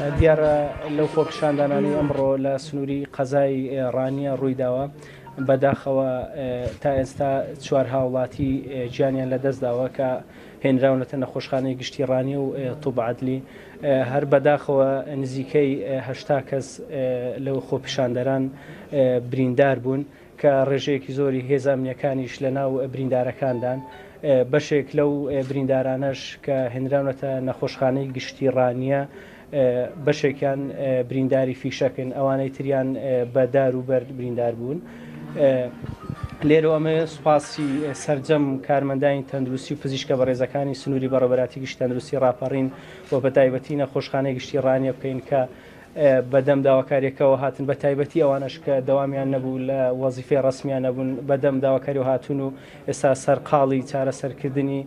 دیارە لەو خۆپیشاندانانی ئەمڕۆ لە سنووری قەزای ڕانیە ڕوویداوە بەداخەوە تا ئێستا 4 هاوڵاتی گیانیان لەدەستداوە کە هێنراونەتە نەخۆشخانەی گشتی ڕانی و تووبعادلی هەر بەداخەوە نزیکەی 80 کەس لەو خۆپیشاندەران بریندار بوون کە ڕێژەیەکی زۆری هێز ئەمنیەکانیش لە ناو بریندارەکاندان بەشێک لەو بریندارانەش کە هێنراونەتە نەخۆشخانەی گشتی ڕانیە بەشێکیان برینداری فیشەکن ئەوانەی تریان بەدار و بەر بریندار بوون. لێرە ئەمە سوپاسی سەرجەم کارمەندانی تەندروستی و پزیشکە بەڕێزەکانی سنووری بەڕێوەبەراتی گشتی تەندروستی ڕاپەڕین و بە تایبەتی نەخۆشخانەی گشتی ڕانیە بکەین کە بەدەم داواکاریەکەەوە هاتن بە تایبەتی ئەوانش کە دەوامیان نەبوو لە وەزیفەی ڕسمیان نەبوون بەدەم داواکاریەوە هاتون و ئێستا سەرقاڵی چارەسەرکردنی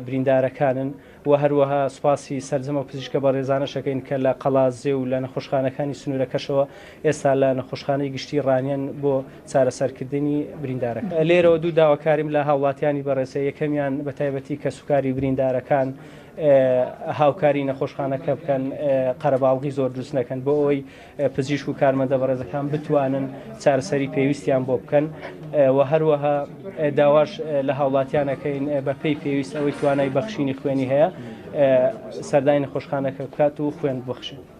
بریندارەکانن و هەروەها سوپاسی سەرجەمە پزیشکە بەڕێزانە شەکەین کە لە قەڵازێ و لە نەخۆشخانەکانی سنوورەکەشەوە ئێستا لە نەخۆشخانەی گشتی ڕانیان بۆ چارەسەرکردنی بریندارەکە. لێرەوە دوو داواکاریم لە هاوڵاتیانی بەڕێزە یەکەمیان بە تایبەتی کە سوکاری بریندارەکان هاوکاری نەخۆشخانەکە بکەن قەرەباڵغی زۆر دروست نەکەن بۆ ئەوەی پزیشک و کارمەندە بەڕێزەکان بتوانن چارەسەری پێویستیان بۆ بکەن و هەروەها داواش لە هاوڵاتیانەکەین بەپێی پێویست ئەوەی توانای بەخشینی خوێنی هەیە سەردانی نەخۆشخانەکە بکات و خوێن بخشێت.